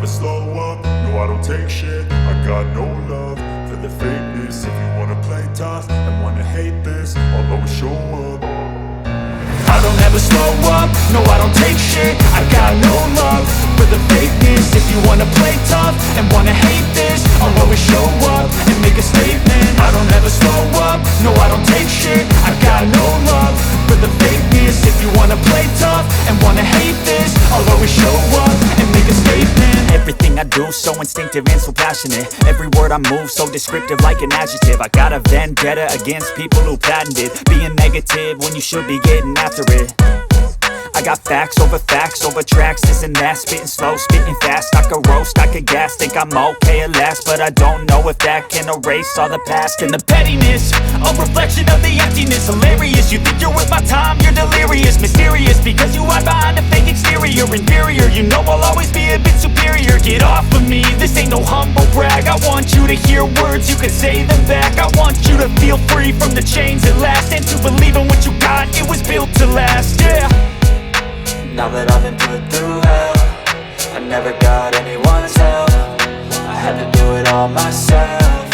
slow up, no I don't take shit. I got no love for the fakeness. If you wanna play tough and wanna hate this, I'll always show up. I don't ever slow up, no I don't take shit. I got no love for the fakeness. If you wanna play tough and wanna hate this, I'll always show up and make a statement. I don't ever slow up, no I don't take shit. I got no love for the fakeness. If you wanna play tough and wanna hate this, I'll always show up and make a statement. Everything I do so instinctive and so passionate. Every word I move so descriptive like an adjective. I got a vendetta against people who patented being negative when you should be getting after it. I got facts over tracks, this and that. Spitting slow, spitting fast, I could roast, I could gas. Think I'm okay at last, but I don't know if that can erase all the past. And the pettiness, a reflection of the emptiness. Hilarious, you think you're worth my time, you're delirious. Mysterious, because you hide behind a fake exterior. Inferior, you know I'll always be a bit superior. Get off of me, this ain't no humble brag. I want you to hear words, you can say them back. I want you to feel free from the chains at last, and to believe in what you got, it was built to last, yeah. Now that I've been put through hell, I never got anyone's help. I had to do it all myself.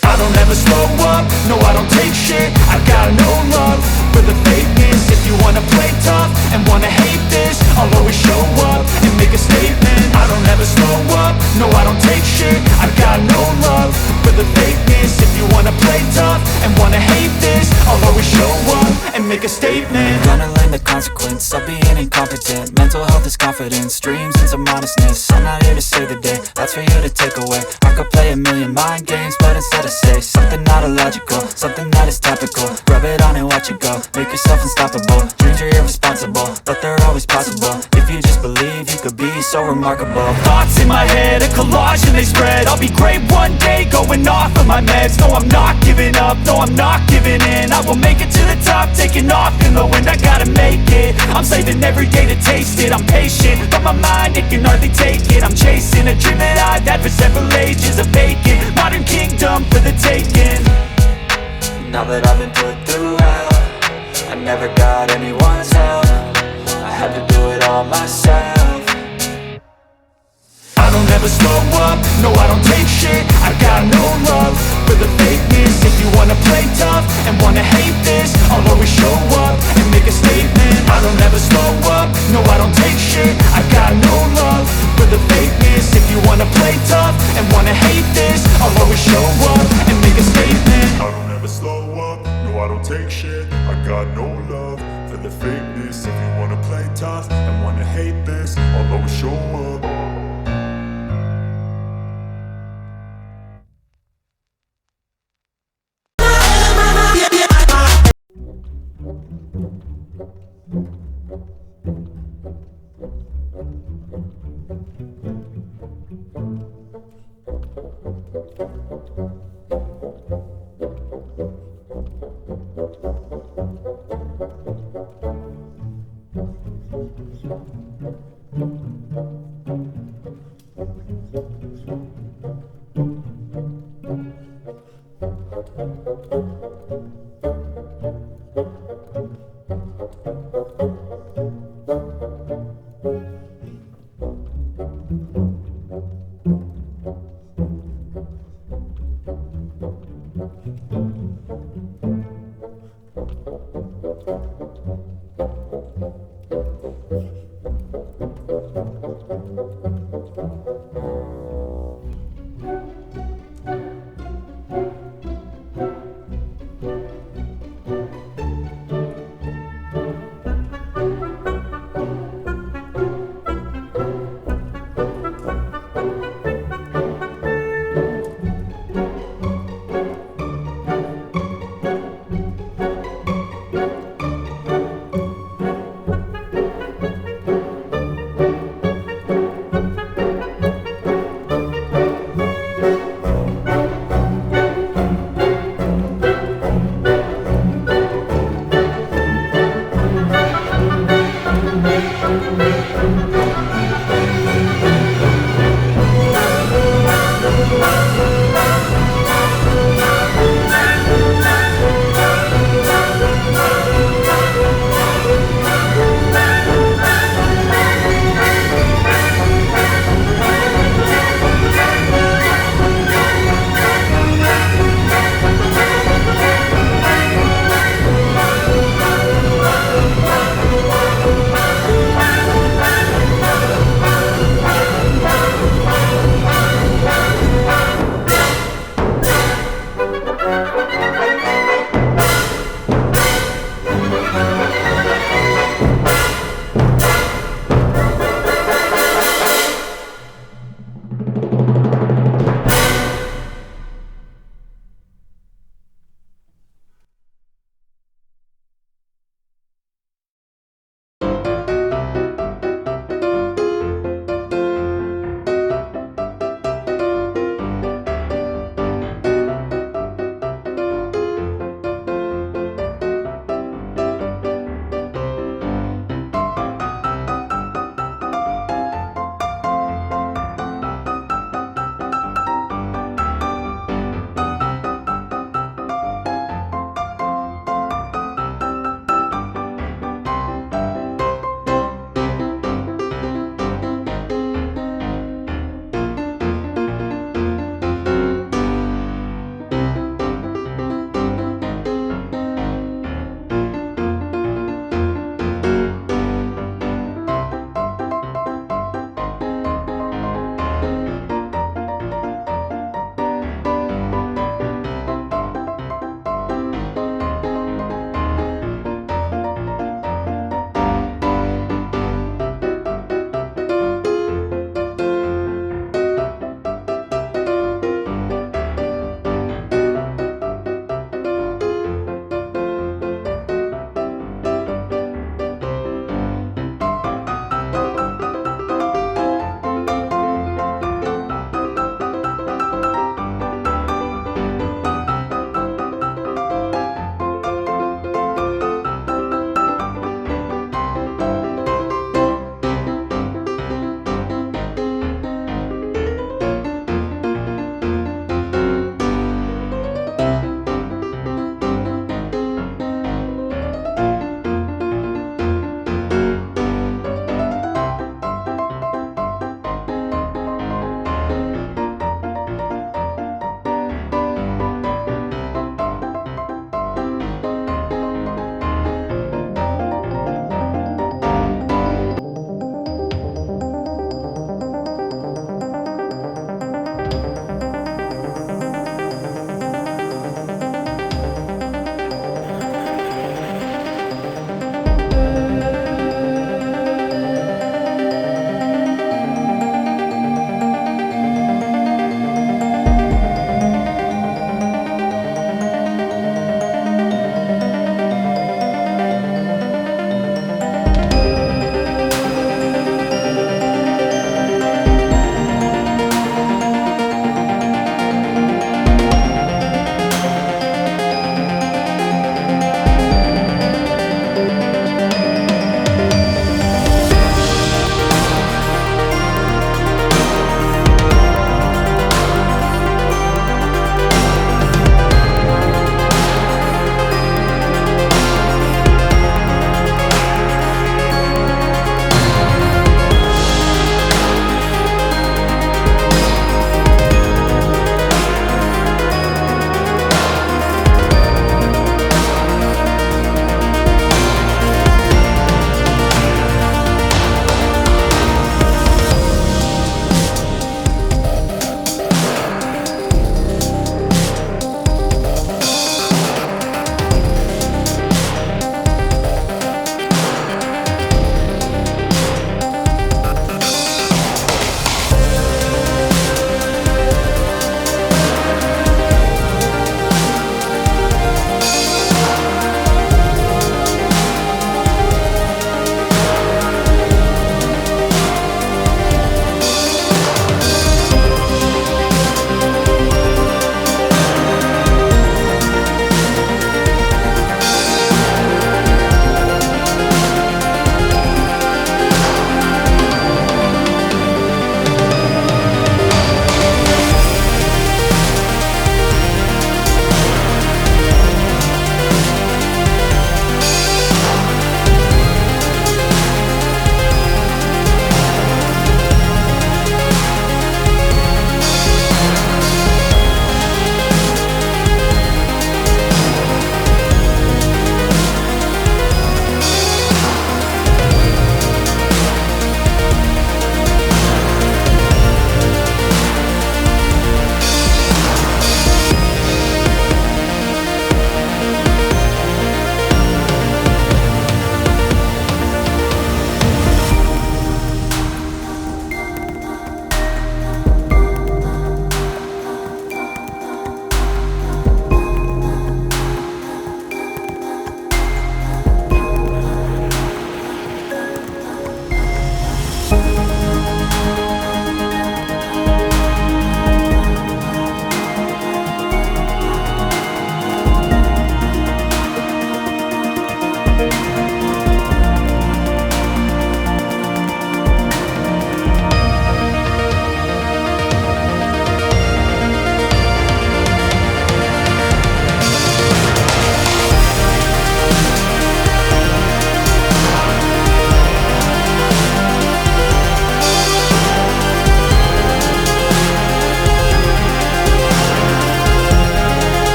I don't ever slow up, no I don't take shit. I got no love for the fakeness. If you wanna play tough and wanna hate this, I'll always show up and make a statement. I don't ever slow up, no I don't take shit. I got no love for the fakeness. If you wanna play tough and wanna hate this, I'll always show up and make a statement. Gonna learn the consequence of being incompetent. Mental health is confidence, dreams and some modestness. I'm not here to save the day, that's for you to take away. I could play a million mind games, but instead I say something not illogical, something that is topical. Rub it on and watch it go, make yourself unstoppable. Dreams are irresponsible, but they're always possible. If you just believe, you could be so remarkable. Thoughts in my head, a collage and they spread. I'll be great one day, going off of my meds. No, I'm not giving up, no, I'm not giving in. I will make it to the top, taking off in the wind. I gotta make it, I'm saving every day to taste it. I'm patient, but my mind, it can hardly take it. I'm chasing a dream that I've had for several ages. A vacant, modern kingdom for the taking. Now that I've been put through hell, I never got anyone's help. I had to do it all myself. I don't ever slow up, no I don't take shit. I got no love for the fakeness. If you wanna play tough and wanna hate this, I'll always show up and make a statement. I don't ever slow up, no I don't take shit. I got no love for the fakeness. If you wanna play tough and wanna hate this, I'll always show up and make a statement. I don't ever slow up, no I don't take shit. I got no love for the fakeness. If you wanna play tough and wanna hate this, I'll always show up.